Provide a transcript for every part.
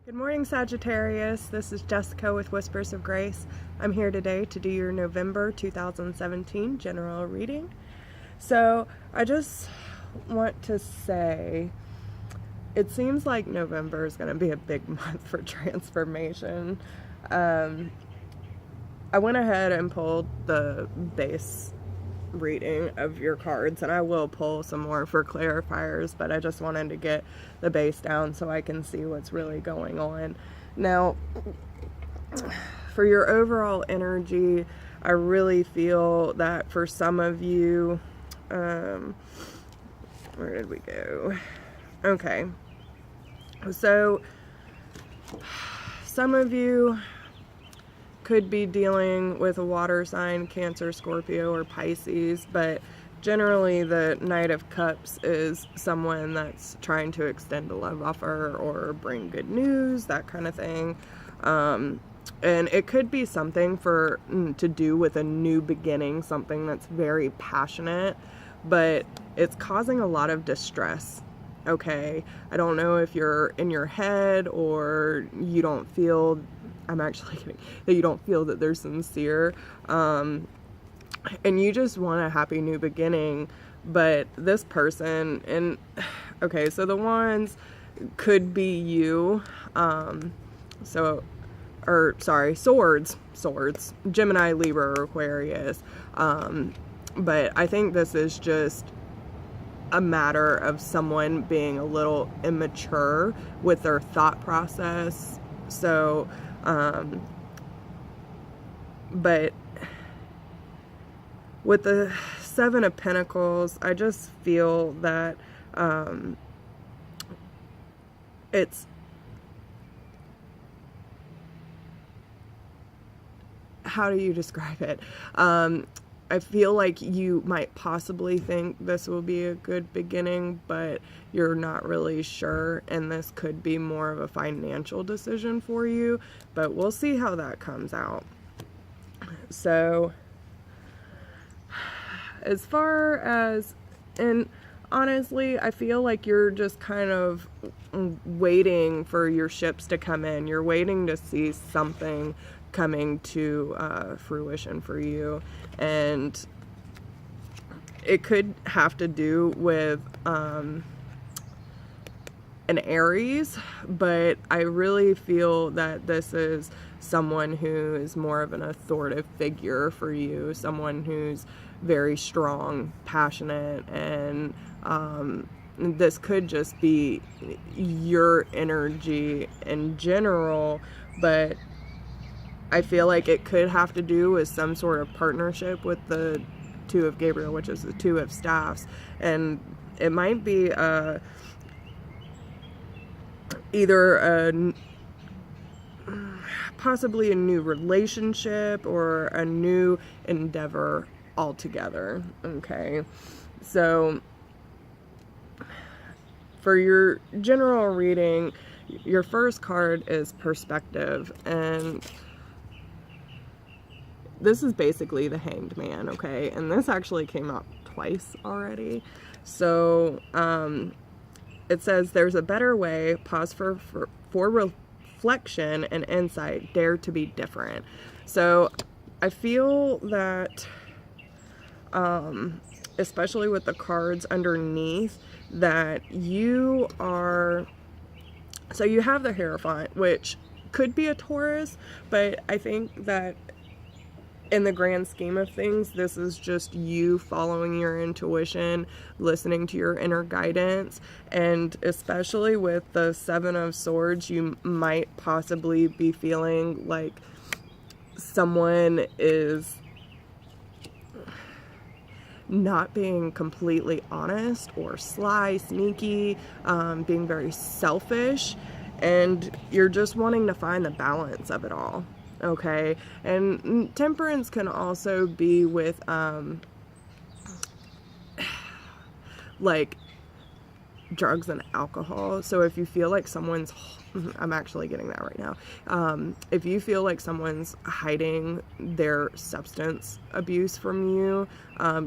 Good morning, Sagittarius. This is Jessica with Whispers of Grace. I'm here today to do your November 2017 general reading. So I just want to say, it seems like November is going to be a big month for transformation. I went ahead and pulled the base reading of your cards, and I will pull some more for clarifiers, but I just wanted to get the base down so I can see what's really going on. Now, for your overall energy, I really feel that for some of you, where did we go? Okay, so some of you could be dealing with a water sign, Cancer, Scorpio, or Pisces, but generally the Knight of Cups is someone that's trying to extend a love offer or bring good news, that kind of thing. And it could be something to do with a new beginning, something that's very passionate, but it's causing a lot of distress. Okay, I don't know if you're in your head or you don't feel, I'm actually kidding, that you don't feel that they're sincere, and you just want a happy new beginning, but this person, and okay, so the wands could be you, swords, Gemini, Libra, or Aquarius, but I think this is just a matter of someone being a little immature with their thought process. So but with the Seven of Pentacles, I just feel that it's how do you describe it? I feel like you might possibly think this will be a good beginning, but you're not really sure, and this could be more of a financial decision for you, but we'll see how that comes out. So, as far as, and honestly, I feel like you're just kind of waiting for your ships to come in. You're waiting to see something coming to fruition for you, and it could have to do with an Aries, but I really feel that this is someone who is more of an authoritative figure for you, someone who's very strong, passionate, and this could just be your energy in general, but I feel like it could have to do with some sort of partnership with the Two of Gabriel, which is the Two of Staffs, and it might be either possibly a new relationship or a new endeavor altogether. Okay, so for your general reading, your first card is Perspective, and this is basically the Hanged Man, okay? And this actually came out twice already. So, it says, there's a better way, pause for reflection and insight, dare to be different. So, I feel that, especially with the cards underneath, that you are, so you have the Hierophant, which could be a Taurus, but I think that in the grand scheme of things, this is just you following your intuition, listening to your inner guidance, and especially with the Seven of Swords, you might possibly be feeling like someone is not being completely honest or sly, sneaky, being very selfish, and you're just wanting to find the balance of it all. Okay, and Temperance can also be with like drugs and alcohol. So if you feel like someone's, I'm actually getting that right now. If you feel like someone's hiding their substance abuse from you,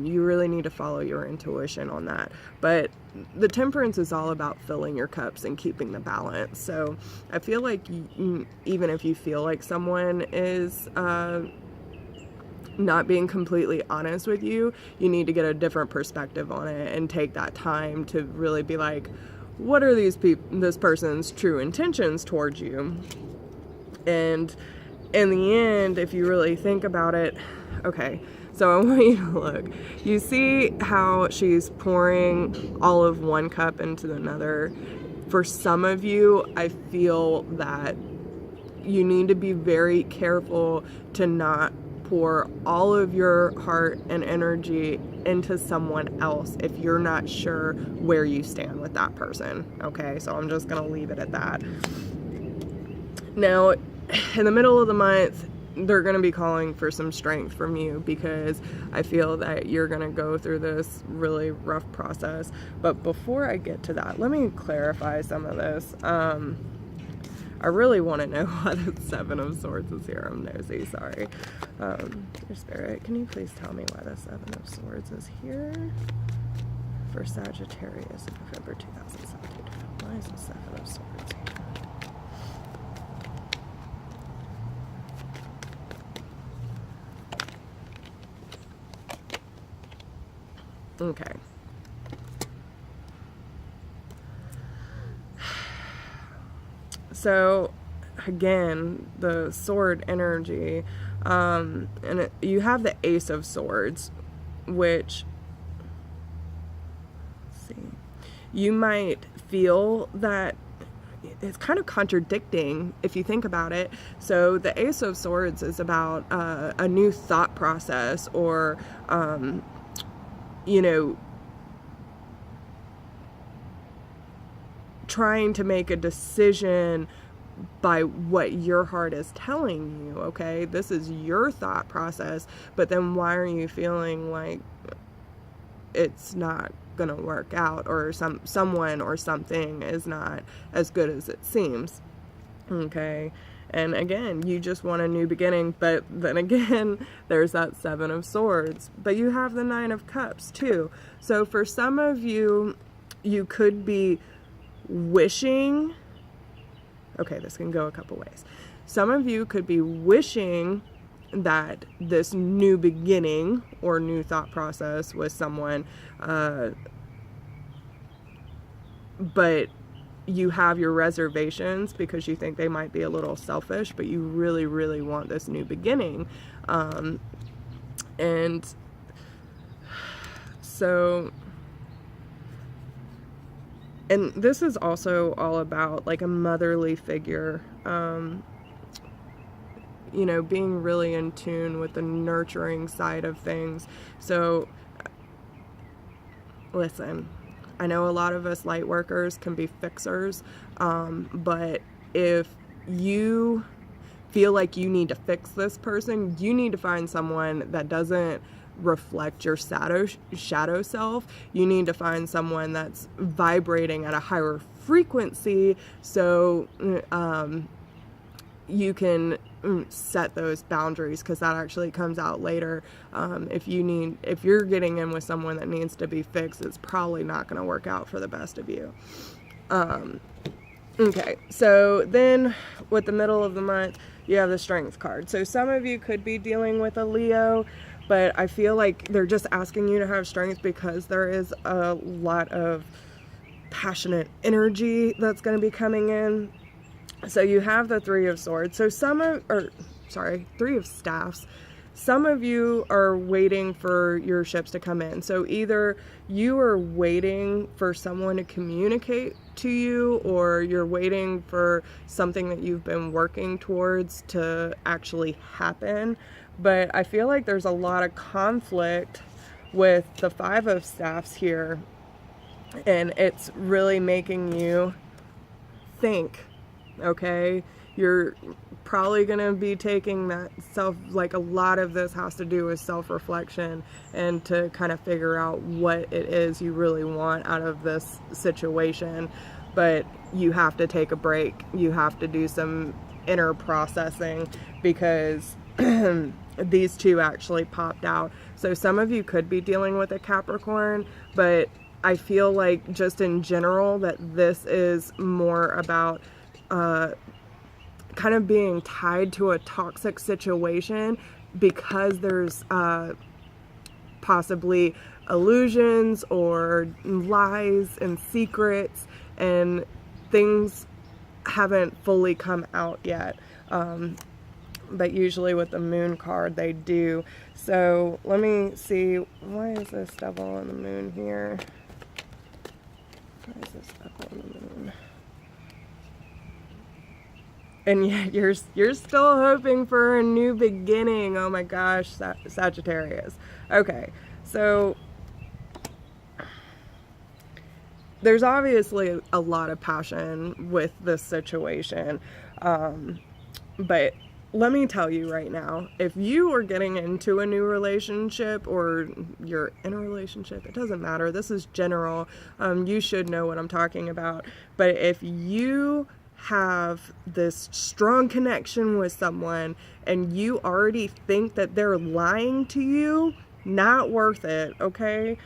you really need to follow your intuition on that. But the temperance is all about filling your cups and keeping the balance. So I feel like even if you feel like someone is not being completely honest with you, you need to get a different perspective on it and take that time to really be like, what are this person's true intentions towards you? And in the end, if you really think about it, okay, so I want you to look. You see how she's pouring all of one cup into another? For some of you, I feel that you need to be very careful to not pour all of your heart and energy into someone else if you're not sure where you stand with that person. Okay, so I'm just gonna leave it at that. Now, in the middle of the month, they're gonna be calling for some strength from you, because I feel that you're gonna go through this really rough process. But before I get to that, let me clarify some of this. I really want to know why the Seven of Swords is here. I'm nosy, sorry. Your Spirit, can you please tell me why the Seven of Swords is here for Sagittarius in November 2017? Why is the Seven of Swords here? Okay. So again, the sword energy, you have the Ace of Swords, which, let's see, you might feel that it's kind of contradicting if you think about it. So the Ace of Swords is about a new thought process, or you know, trying to make a decision by what your heart is telling you. Okay, this is your thought process, but then why are you feeling like it's not gonna work out, or someone or something is not as good as it seems? Okay, and again, you just want a new beginning, but then again, there's that Seven of Swords, but you have the Nine of Cups too. So for some of you, you could be wishing, okay, this can go a couple ways. Some of you could be wishing that this new beginning or new thought process with someone, but you have your reservations because you think they might be a little selfish, but you really, really want this new beginning. And so, and this is also all about like a motherly figure, you know, being really in tune with the nurturing side of things. So listen, I know a lot of us light workers can be fixers, but if you feel like you need to fix this person, you need to find someone that doesn't reflect your shadow self. You need to find someone that's vibrating at a higher frequency, so you can set those boundaries, because that actually comes out later. If you're getting in with someone that needs to be fixed, it's probably not going to work out for the best of you. Okay, so then with the middle of the month, you have the Strength card. So some of you could be dealing with a Leo, but I feel like they're just asking you to have strength because there is a lot of passionate energy that's going to be coming in. So you have the Three of Swords. So Three of Staffs. Some of you are waiting for your ships to come in. So either you are waiting for someone to communicate to you, or you're waiting for something that you've been working towards to actually happen. But I feel like there's a lot of conflict with the Five of Staffs here, and it's really making you think. okay? You're probably going to be taking that like a lot of this has to do with self-reflection and to kind of figure out what it is you really want out of this situation. But you have to take a break. You have to do some inner processing because these two actually popped out. So some of you could be dealing with a Capricorn, but I feel like just in general that this is more about kind of being tied to a toxic situation because there's possibly illusions or lies and secrets and things haven't fully come out yet. But usually with the moon card they do. So let me see, why is this devil and the moon here? Why is this devil and the moon? And yet you're still hoping for a new beginning. Oh my gosh, Sagittarius. Okay, so there's obviously a lot of passion with this situation. But let me tell you right now, if you are getting into a new relationship or you're in a relationship, it doesn't matter. This is general. You should know what I'm talking about. But if you have this strong connection with someone and you already think that they're lying to you, not worth it, okay?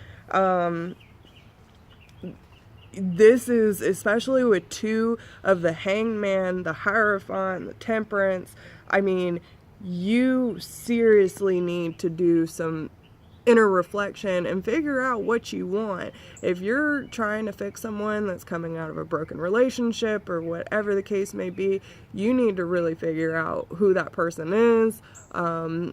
This is, especially with two of the Hangman, the Hierophant, the Temperance, I mean, you seriously need to do some inner reflection and figure out what you want. If you're trying to fix someone that's coming out of a broken relationship or whatever the case may be, you need to really figure out who that person is,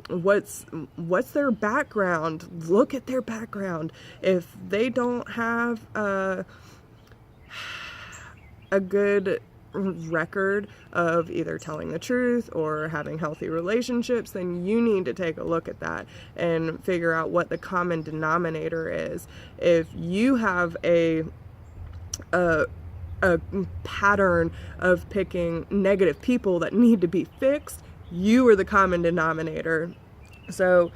what's their background. Look at their background. If they don't have a good record of either telling the truth or having healthy relationships, then you need to take a look at that and figure out what the common denominator is. If you have a pattern of picking negative people that need to be fixed, you are the common denominator. So,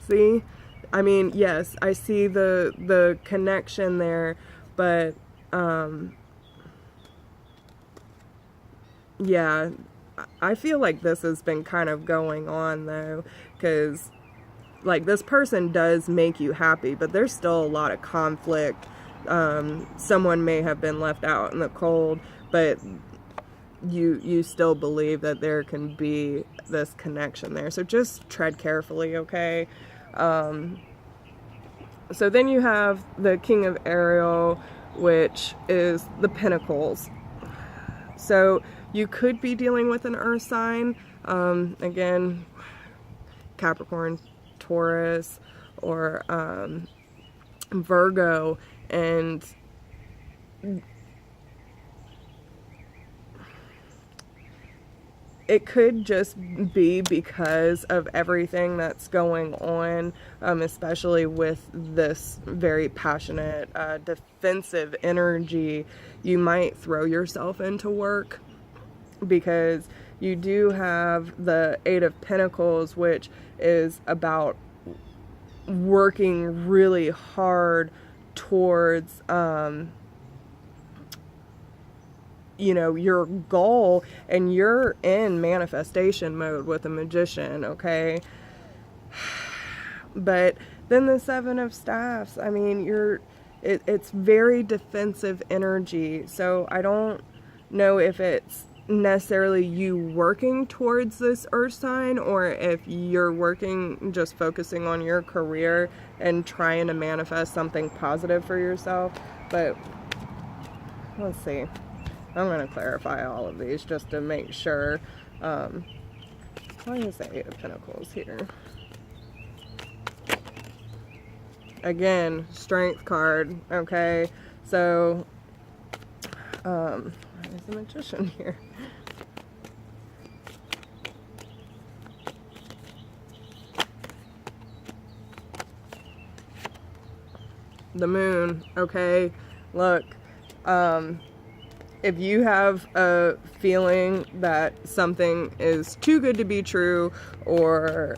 see, I mean, yes, I see the connection there, but yeah, I feel like this has been kind of going on though, because like this person does make you happy, but there's still a lot of conflict. Someone may have been left out in the cold, but you still believe that there can be this connection there. So just tread carefully, okay? So then you have the King of Ariel, which is the Pentacles. So you could be dealing with an earth sign, again, Capricorn, Taurus, or Virgo, and it could just be because of everything that's going on, especially with this very passionate, defensive energy. You might throw yourself into work because you do have the Eight of Pentacles, which is about working really hard towards you know, your goal, and you're in manifestation mode with a Magician, okay? But then the Seven of Staffs, I mean, it's very defensive energy. So I don't know if it's necessarily you working towards this earth sign, or if you're working just focusing on your career and trying to manifest something positive for yourself. But let's see. I'm going to clarify all of these just to make sure. Why is the Eight of Pentacles here? Again, Strength card, okay? So, why is the Magician here? The Moon, okay? Look, if you have a feeling that something is too good to be true, or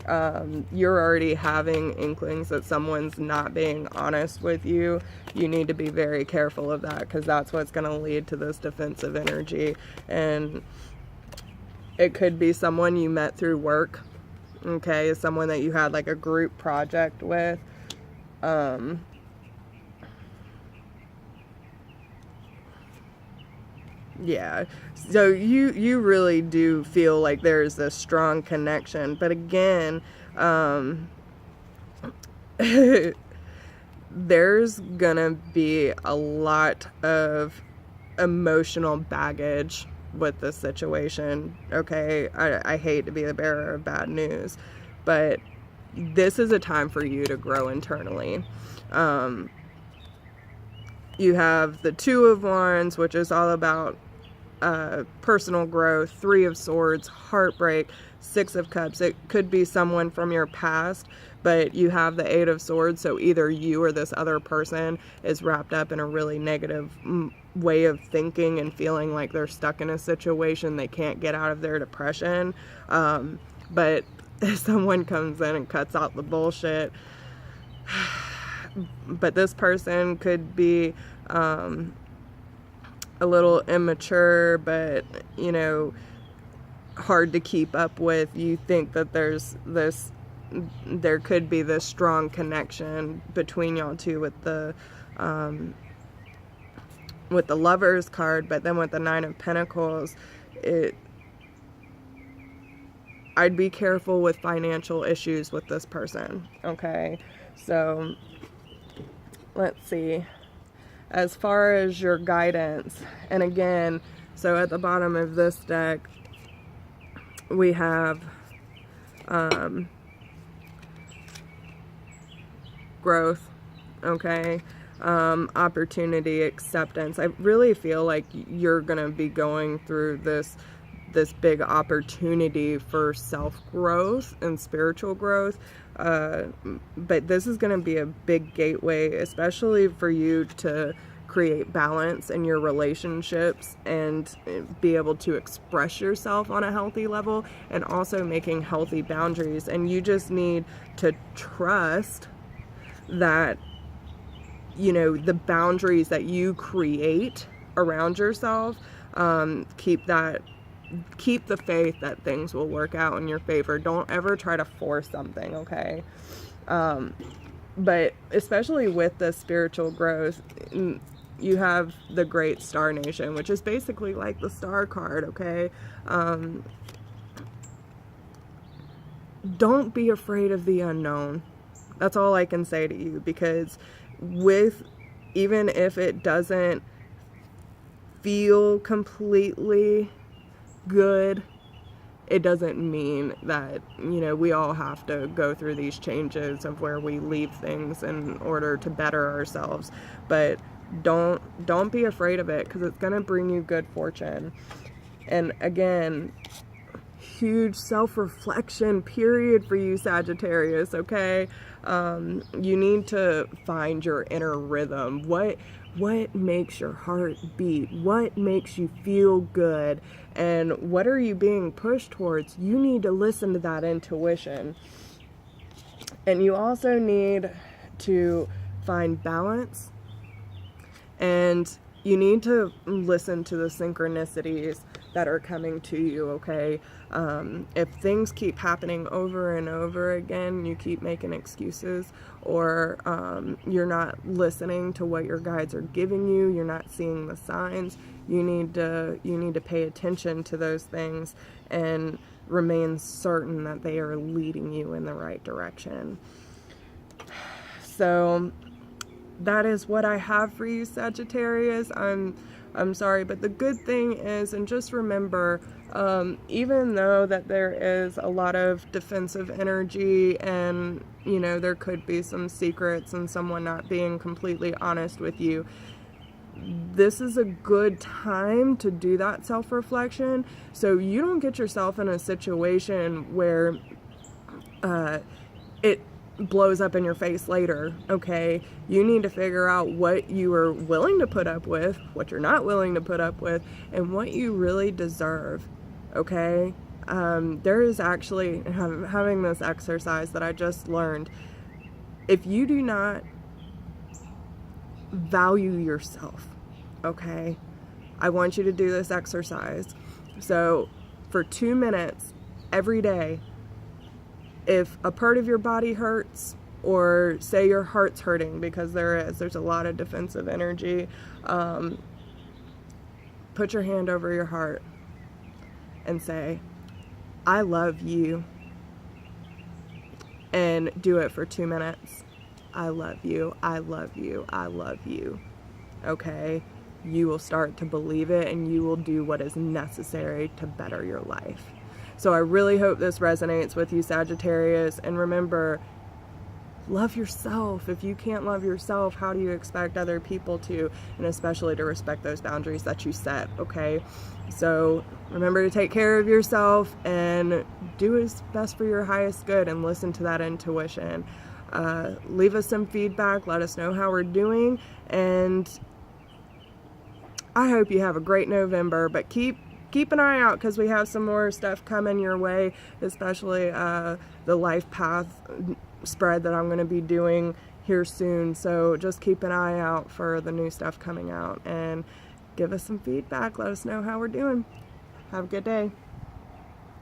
you're already having inklings that someone's not being honest with you, you need to be very careful of that, because that's what's going to lead to this defensive energy. And it could be someone you met through work, okay, someone that you had like a group project with. Yeah, so you really do feel like there's a strong connection, but again, there's gonna be a lot of emotional baggage with this situation, okay? I hate to be the bearer of bad news, but this is a time for you to grow internally. You have the Two of Wands, which is all about personal growth, Three of Swords, heartbreak, Six of Cups. It could be someone from your past, but you have the Eight of Swords, so either you or this other person is wrapped up in a really negative way of thinking and feeling like they're stuck in a situation, they can't get out of their depression. But if someone comes in and cuts out the bullshit, but this person could be a little immature, but, you know, hard to keep up with. You think that there could be this strong connection between y'all two with the Lovers card, but then with the Nine of Pentacles, I'd be careful with financial issues with this person, okay? So let's see. As far as your guidance, and again, so at the bottom of this deck, we have growth, okay? Opportunity, acceptance. I really feel like you're gonna be going through this big opportunity for self-growth and spiritual growth, but this is going to be a big gateway, especially for you to create balance in your relationships and be able to express yourself on a healthy level, and also making healthy boundaries. And you just need to trust that, you know, the boundaries that you create around yourself, keep the faith that things will work out in your favor. Don't ever try to force something, okay? But especially with the spiritual growth, you have the Great Star Nation, which is basically like the Star card, okay? Don't be afraid of the unknown. That's all I can say to you, because even if it doesn't feel completely good, it doesn't mean that, you know, we all have to go through these changes of where we leave things in order to better ourselves. But don't be afraid of it, because it's going to bring you good fortune. And again, huge self-reflection period for you, Sagittarius, okay? You need to find your inner rhythm. What makes your heart beat? What makes you feel good? And what are you being pushed towards? You need to listen to that intuition. And you also need to find balance. And you need to listen to the synchronicities that are coming to you, okay? If things keep happening over and over again, you keep making excuses, or you're not listening to what your guides are giving you, you're not seeing the signs, you need to pay attention to those things and remain certain that they are leading you in the right direction. So that is what I have for you, Sagittarius. I'm sorry, but the good thing is, and just remember, even though that there is a lot of defensive energy, and, you know, there could be some secrets and someone not being completely honest with you, this is a good time to do that self-reflection, so you don't get yourself in a situation where blows up in your face later, okay? You need to figure out what you are willing to put up with, what you're not willing to put up with, and what you really deserve, okay? There is actually, having this exercise that I just learned, if you do not value yourself, okay, I want you to do this exercise. So for 2 minutes every day, if a part of your body hurts, or say your heart's hurting, because there's a lot of defensive energy, put your hand over your heart and say, I love you, and do it for 2 minutes. I love you, I love you, I love you. Okay? You will start to believe it, and you will do what is necessary to better your life. So I really hope this resonates with you, Sagittarius, and remember, love yourself. If you can't love yourself, how do you expect other people to, and especially to respect those boundaries that you set, okay? So remember to take care of yourself and do what's best for your highest good, and listen to that intuition. Leave us some feedback, let us know how we're doing, and I hope you have a great November, but keep an eye out, because we have some more stuff coming your way, especially the life path spread that I'm going to be doing here soon. So just keep an eye out for the new stuff coming out, and give us some feedback. Let us know how we're doing. Have a good day.